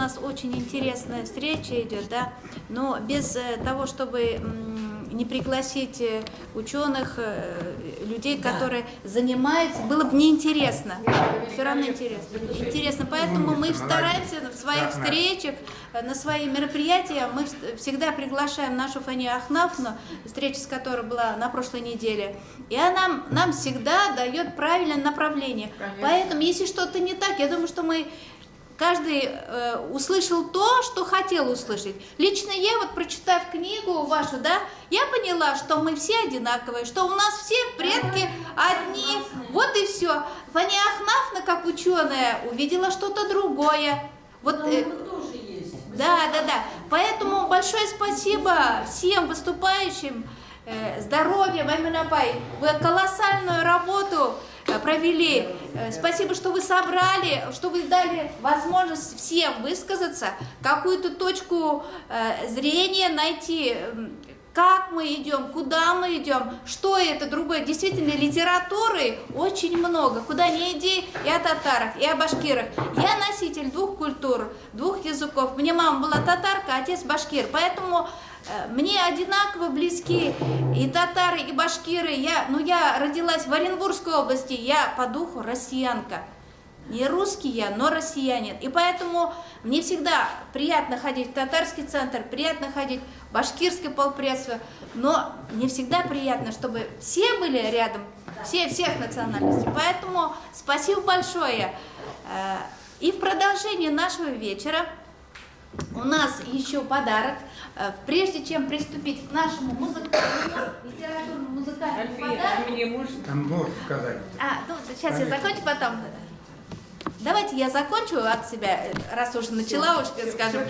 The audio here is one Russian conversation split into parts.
нас очень интересная встреча идет, да, но без того, чтобы не пригласить ученых, людей, которые занимаются, было бы неинтересно. Все равно интересно. Интересно. Поэтому мы стараемся в своих встречах, на свои мероприятия, мы всегда приглашаем нашу Фания Ахнафовну, встреча с которой была на прошлой неделе, и она нам всегда дает правильное направление. Конечно. Поэтому, если что-то не так, я думаю, что каждый услышал то, что хотел услышать. Лично я, вот прочитав книгу вашу, да, я поняла, что мы все одинаковые, что у нас все предки одни. Вот и все. Фания Ахнафовна, как ученая, увидела что-то другое. Вот, тоже есть. Да. Поэтому большое спасибо всем выступающим. Здоровья, Вайминапай. Вы колоссальную работу провели. Спасибо, что вы собрали, что вы дали возможность всем высказаться, какую-то точку зрения найти, как мы идем, куда мы идем, что это другое. Действительно, литературы очень много. Куда ни иди, и о татарах, и о башкирах. Я носитель двух культур, двух языков. Мне мама была татарка, отец башкир. Поэтому мне одинаково близки и татары, и башкиры. Я родилась в Оренбургской области, я по духу россиянка. Не русский я, но россиянин. И поэтому мне всегда приятно ходить в татарский центр, приятно ходить в башкирское полпредство, но не всегда приятно, чтобы все были рядом, всех национальностей. Поэтому спасибо большое. И в продолжение нашего вечера у нас еще подарок. Прежде чем приступить к нашему литературному музыкальному подарку... Мне можно? Там можно сказать. Сейчас я закончу, потом. Давайте я закончу от себя, раз уже начала, скажем.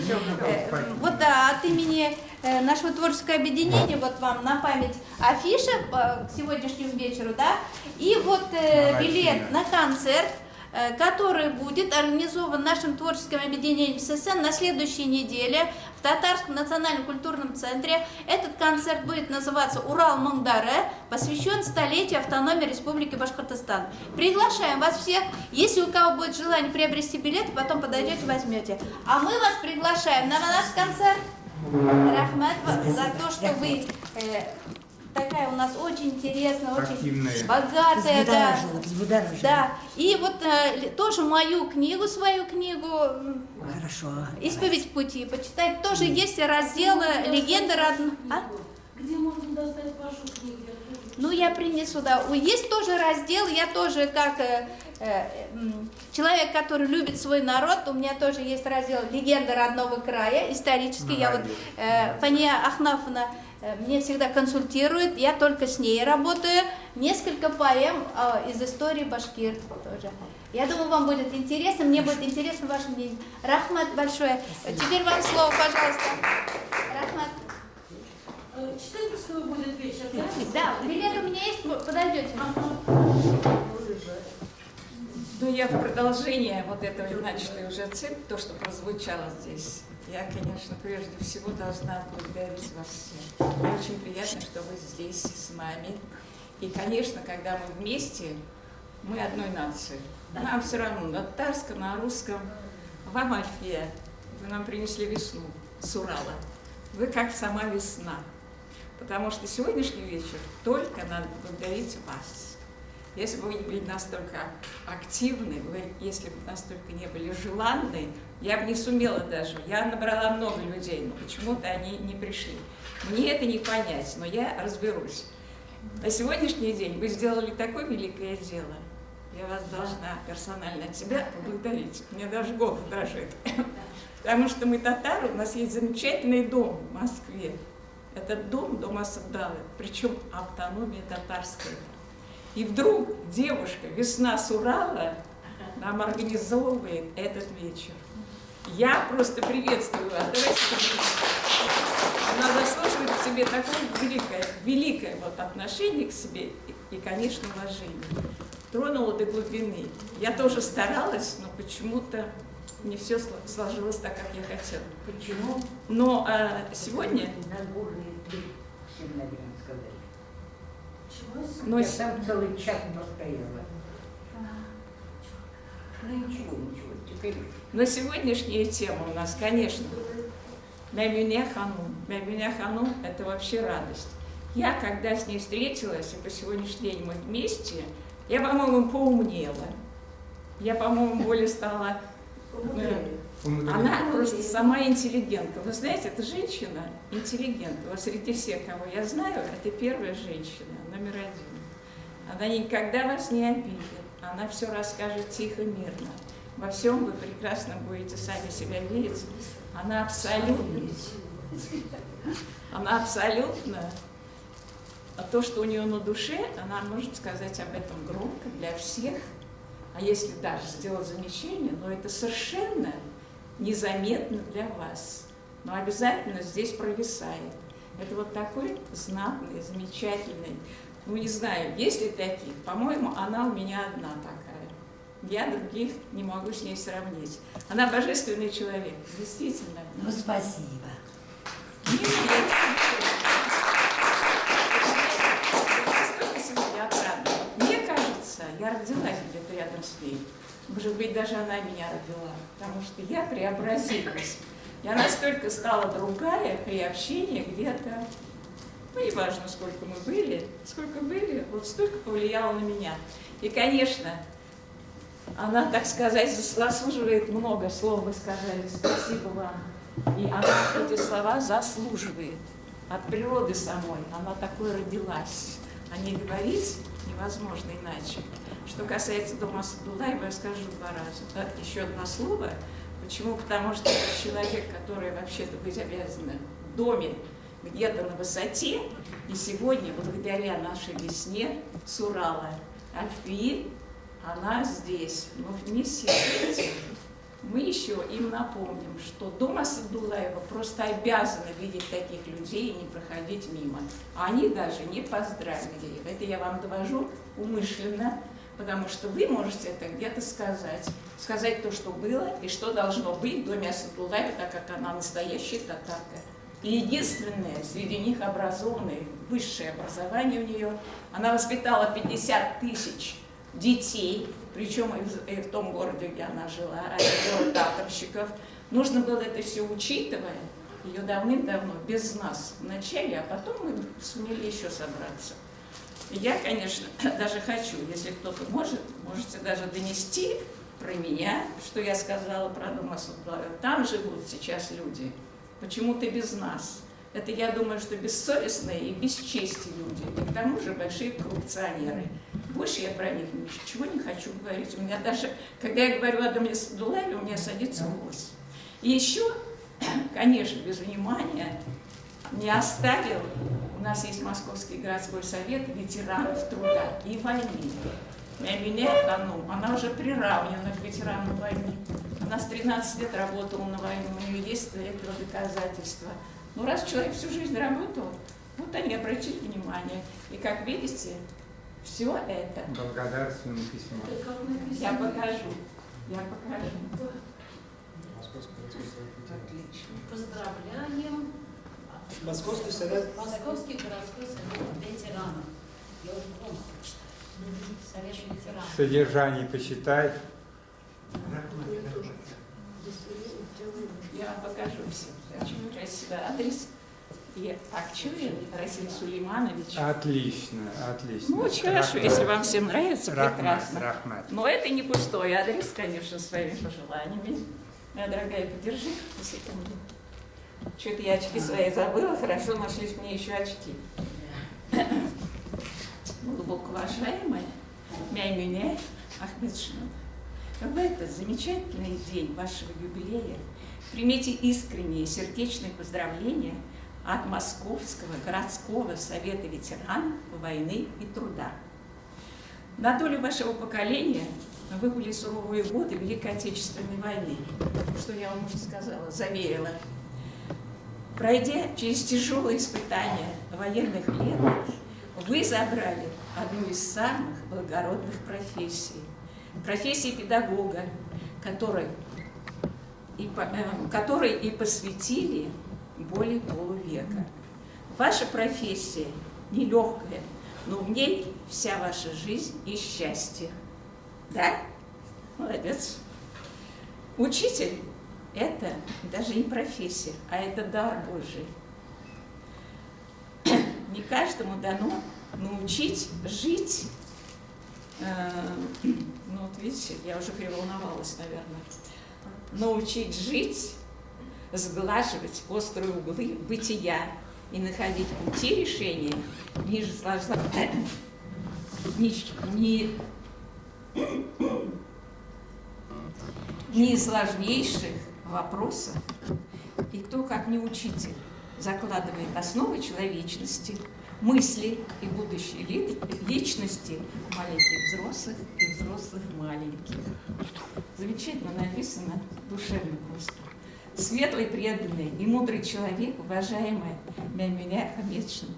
Вот да, от имени нашего творческого объединения, вот вам на память афиша к сегодняшнему вечеру, да, и вот билет на концерт, который будет организован нашим творческим объединением ССН на следующей неделе в Татарском национальном культурном центре. Этот концерт будет называться «Урал-Мундаре», посвящен столетию автономии Республики Башкортостан. Приглашаем вас всех, если у кого будет желание приобрести билеты, потом подойдете, возьмете. А мы вас приглашаем на наш концерт. Рахмат за то, что вы... такая у нас очень интересная, очень богатая, да. И вот тоже свою книгу, хорошо, «Исповедь в пути» почитать. Тоже есть раздел «Легенда родного». Где можно достать вашу книгу? Я принесу, да. Есть тоже раздел, я тоже как человек, который любит свой народ, у меня тоже есть раздел «Легенда родного края», исторический. Я Фания Ахнафовна мне всегда консультирует, я только с ней работаю. Несколько поэм из истории башкир тоже. Я думаю, вам будет интересно, мне будет интересно ваше мнение. Рахмат большое. Теперь вам слово, пожалуйста. Рахмат. Читательского будет вечер, да? Да, билет у меня есть, подойдете. Я в продолжение вот этого начатой уже цепь, то, что прозвучало здесь, я, конечно, прежде всего должна благодарить вас всех. Мне очень приятно, что вы здесь с нами. И, конечно, когда мы вместе, мы одной нации. Нам все равно на татарском, на русском. Вам, Альфия, вы нам принесли весну с Урала. Вы как сама весна. Потому что сегодняшний вечер только надо благодарить вас. Если бы вы не были настолько активны, если бы настолько не были желанны, я бы не сумела даже. Я набрала много людей, но почему-то они не пришли. Мне это не понять, но я разберусь. На сегодняшний день вы сделали такое великое дело. Я вас должна персонально от себя поблагодарить. У меня даже голос дрожит. Потому что мы татары, у нас есть замечательный дом в Москве. Этот дом Асадалы, причем автономия татарская. И вдруг девушка «Весна с Урала» нам организовывает этот вечер. Я просто приветствую вас. Она заслуживает в себе такое великое отношение к себе и, конечно, уважение. Тронула до глубины. Я тоже старалась, но почему-то не все сложилось так, как я хотела. Почему? Но сегодня... Но я там целый час простояла. Ну ничего, Но сегодняшняя тема у нас, конечно, Мямюне Ханум. Мямюне Ханум – это вообще радость. Я, когда с ней встретилась, и по сегодняшний день мы вместе, я, по-моему, поумнела. Я, по-моему, более стала... Она просто сама интеллигентка. Вы знаете, эта женщина интеллигент. Вот среди всех, кого я знаю, это первая женщина, номер один. Она никогда вас не обидит. Она все расскажет тихо, мирно. Во всем вы прекрасно будете сами себя видеть. Она абсолютно, а то, что у нее на душе, она может сказать об этом громко для всех. А если даже сделать замечание, но это совершенно незаметно для вас. Но обязательно здесь провисает. Это вот такой знатный, замечательный. Ну, не знаю, есть ли таких? По-моему, она у меня одна такая. Я других не могу с ней сравнить. Она божественный человек, действительно. Ну, спасибо. Мне кажется, я родилась где-то рядом с ней. Может быть, даже она меня родила, потому что я преобразилась. Я настолько стала другая при общении где-то, ну, не важно, сколько мы были, вот столько повлияло на меня. И, конечно, она, так сказать, заслуживает много слов, вы сказали, спасибо вам. И она эти слова заслуживает от природы самой. Она такой родилась. О ней говорить невозможно иначе. Что касается дома Садулаева, я скажу два раза. Еще одно слово. Почему? Потому что это человек, который вообще-то быть обязан в доме где-то на высоте. И сегодня, благодаря нашей весне с Урала, Альфии, она здесь. Но вместе с этим мы еще им напомним, что дом Асадулаева просто обязаны видеть таких людей и не проходить мимо. А они даже не поздравили их. Это я вам довожу умышленно, потому что вы можете это где-то сказать. Сказать то, что было и что должно быть в доме Асадулаева, так как она настоящая татарка. И единственная среди них образованная, высшее образование у нее. Она воспитала 50 тысяч детей, причем и в том городе, где она жила, а это татарщиков. Нужно было это все учитывая, ее давным-давно, без нас вначале, а потом мы сумели еще собраться. И я, конечно, даже хочу, если кто-то может, можете даже донести про меня, что я сказала про дом Асадулаева. Там живут сейчас люди, почему-то без нас. Это, я думаю, что бессовестные и без чести люди, и к тому же большие коррупционеры. Больше я про них ничего не хочу говорить. У меня даже, когда я говорю о доме Асадулаеве, у меня садится голос. И еще, конечно, без внимания не оставил, у нас есть Московский городской совет ветеранов труда и войны. Мямюне Ханум, она уже приравнена к ветеранам войны. Она с 13 лет работала на войну, у нее есть для этого доказательства. Но раз человек всю жизнь работал, вот они обратили внимание. И как видите, все это... Благодарственное письмо. Я покажу. Отлично. Поздравляем. Московский совет. Московский городской совет ветеранов. Я уже громко прочитаю. Совет ветеранов. Содержание почитай. Я вам покажу все. Очень красивый адрес. И Акчурин Расим Сулейманович. Отлично, отлично. Ну, очень хорошо, если вам всем нравится, прекрасно. Рахмат. Но это не пустой адрес, конечно, своими пожеланиями. Моя дорогая, подержи на секунду. Что-то я очки свои забыла, хорошо нашлись мне еще очки. Глубоко уважаемая Мямюне Ахмедшина, в этот замечательный день вашего юбилея примите искренние сердечные поздравления от Московского городского совета ветеранов войны и труда. На долю вашего поколения выпали суровые годы Великой Отечественной войны, что я вам уже сказала, заверила. Пройдя через тяжелые испытания военных лет, вы забрали одну из самых благородных профессий. Профессии педагога, которой и посвятили более полувека. Ваша профессия нелегкая, но в ней вся ваша жизнь и счастье. Да? Молодец. Учитель – это даже не профессия, а это дар Божий. Не каждому дано научить жить. Ну вот видите, я уже переволновалась, наверное. Научить жить, сглаживать острые углы бытия и находить пути решения не сложнейших вопросов. И кто, как не учитель, закладывает основы человечности, мысли и будущей личности маленьких взрослых и взрослых маленьких. Замечательно написано, душевно просто. Светлый, преданный и мудрый человек, уважаемая меня Хамедшина,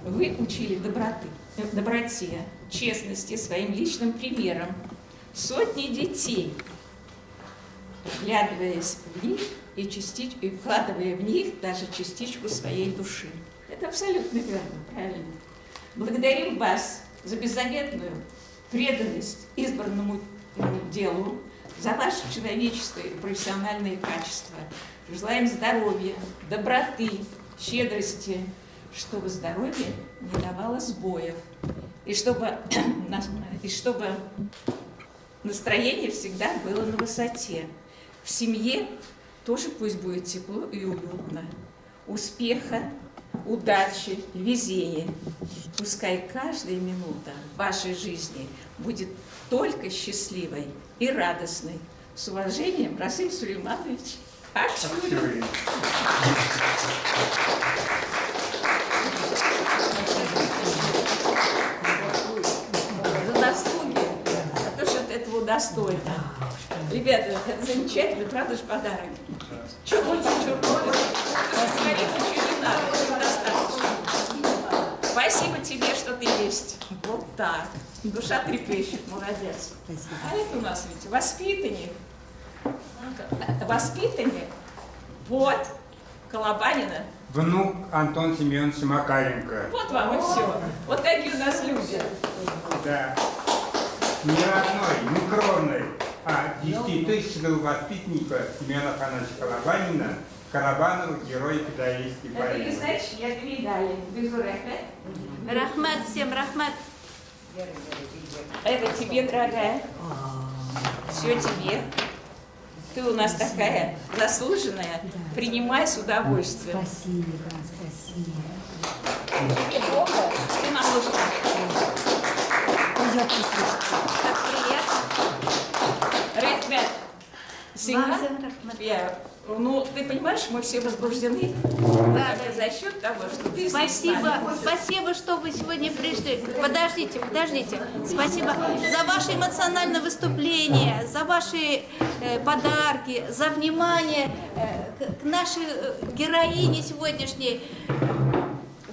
вы учили доброте, честности своим личным примером сотни детей, вглядываясь в них и вкладывая в них даже частичку своей души. Это абсолютно верно, правильно. Благодарим вас за беззаветную преданность избранному делу, за ваше человечество и профессиональные качества. Желаем здоровья, доброты, щедрости, чтобы здоровье не давало сбоев, и чтобы настроение всегда было на высоте. В семье тоже пусть будет тепло и уютно. Успеха, удачи, везения. Пускай каждая минута в вашей жизни будет только счастливой и радостной. С уважением, Расим Сулейманович Акчурин. За заслуги, за то, что ты этого достойна. Ребята, это замечательно, правда же подарок? Чего больше, чего больше? Ничего не надо, достаточно. Спасибо тебе, что ты есть. Вот так. Душа трепещет, молодец. Спасибо. А это у нас ведь воспитанник. Воспитанник. Вот. Колобанина. Внук Антон Семенович Макаренко. Вот вам и все. Вот такие у нас люди. Да. Не родной, не кровной, а 10-тысячного воспитанника Семена Афанасьевича Колобанина, Карабанова, герой педагогической Это не поэмы. значит, я передали. Без урека. Рахмат всем, рахмат. Это тебе, дорогая. Все тебе. Ты у нас такая заслуженная. Принимай с удовольствием. Спасибо, спасибо. Тебе Бога, ты нам нужна. Придется слушать. Как приятно. Рахмет. Всегда? Вам всем рахмат. Ну, ты понимаешь, мы все возбуждены Да, за счет того, что ты здесь с Спасибо, нами. спасибо, что вы сегодня пришли. Подождите. Спасибо за ваше эмоциональное выступление, за ваши подарки, за внимание к нашей героине сегодняшней,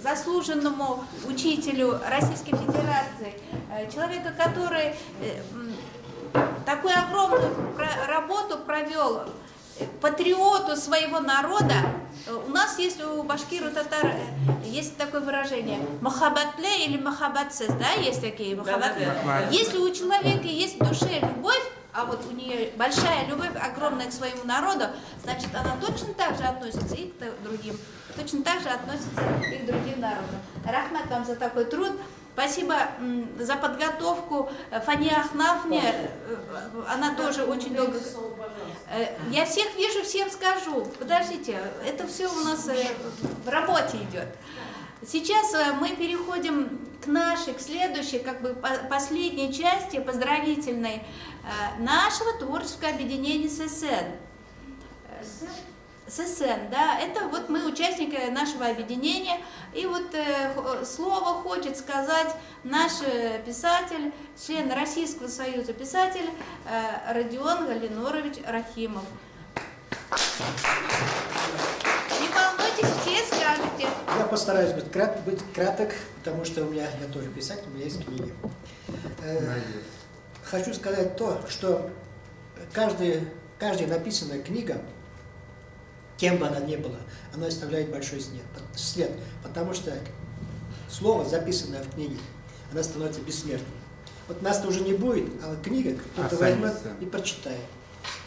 заслуженному учителю Российской Федерации, человеку, который такую огромную работу провел, патриоту своего народа. У нас есть, у башкиру татар, есть такое выражение махабатле или махабатсез, да, есть такие махабатле. Да. Если у человека есть в душе любовь, а вот у нее большая любовь, огромная к своему народу, значит, она точно так же относится и к другим, точно так же относится и к другим народам. Рахмат вам за такой труд. Спасибо за подготовку Фания Ахнафне, она тоже очень долго... Я всех вижу, всем скажу. Подождите, это все у нас в работе идет. Сейчас мы переходим к следующей, как бы последней части поздравительной нашего творческого объединения ССН. ССН, да, это вот мы участники нашего объединения, и вот слово хочет сказать наш писатель, член Российского союза писателей Родион Галинурович Рахимов. Не волнуйтесь, все скажете. Я постараюсь быть краток, потому что я тоже писатель, у меня есть книги. Хочу сказать то, что каждая написанная книга, кем бы она ни была, она оставляет большой след, потому что слово, записанное в книге, она становится бессмертной. Вот нас-то уже не будет, а книга кто-то возьмет и прочитает.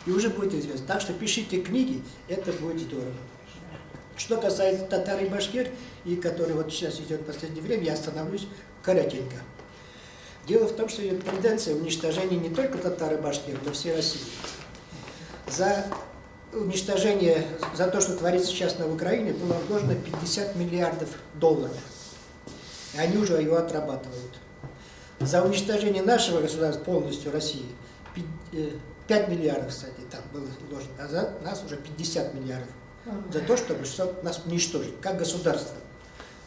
И уже будет известно. Так что пишите книги, это будет здорово. Что касается татар и башкир, и который вот сейчас идет в последнее время, я остановлюсь коротенько. Дело в том, что идет тенденция уничтожения не только татар и башкир, но всей России. За уничтожение, за то, что творится сейчас на Украине, было вложено 50 миллиардов долларов. И они уже его отрабатывают. За уничтожение нашего государства полностью России 5 миллиардов, кстати, там было вложено, а за нас уже 50 миллиардов. За то, чтобы нас уничтожить, как государство.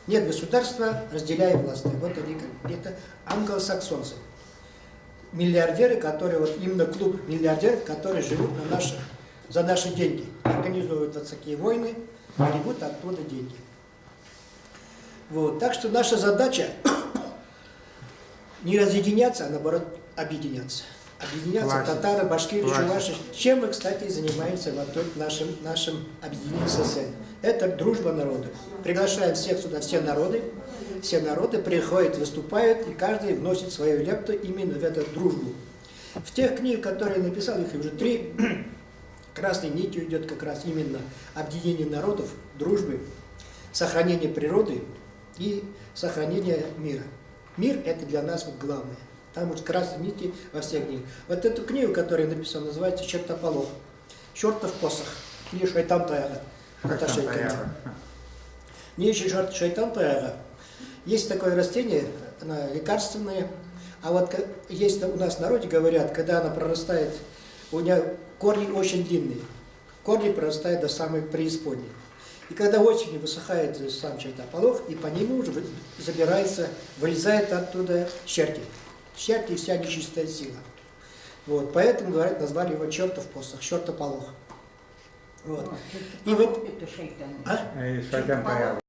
Нет государства, разделяем власть. Вот они, это англосаксонцы. Миллиардеры, которые, вот именно клуб миллиардеров, которые живут за наши деньги. Организуют вот такие войны, гребут оттуда деньги. Вот. Так что наша задача не разъединяться, а наоборот объединяться. Объединяться татары, башкиры, чуваши. Чем мы, кстати, занимаемся в нашем объединении СССР. Это дружба народов. Приглашаем всех сюда, все народы приходят, выступают, и каждый вносит свою лепту именно в эту дружбу. В тех книгах, которые я написал, их уже 3, красной нитью идет как раз именно объединение народов, дружбы, сохранение природы и сохранение мира. Мир – это для нас вот главное. Там вот красные нити во всех книгах. Вот эту книгу, которую я написал, называется «Чертополох». «Чертов посох». Или «Шайтан Таяга». Не еще «Шайтан Таяга». Есть такое растение, оно лекарственное. А вот есть у нас в народе говорят, когда она прорастает, у нее корни очень длинные. Корни прорастают до самой преисподней. И когда осенью высыхает сам чертополох, и по нему уже забирается, вылезает оттуда черти. Черти и вся нечистая сила. Вот, поэтому, говорят, назвали его чертов посох, чертополох. Вот. И вот... Шайтан Таяга.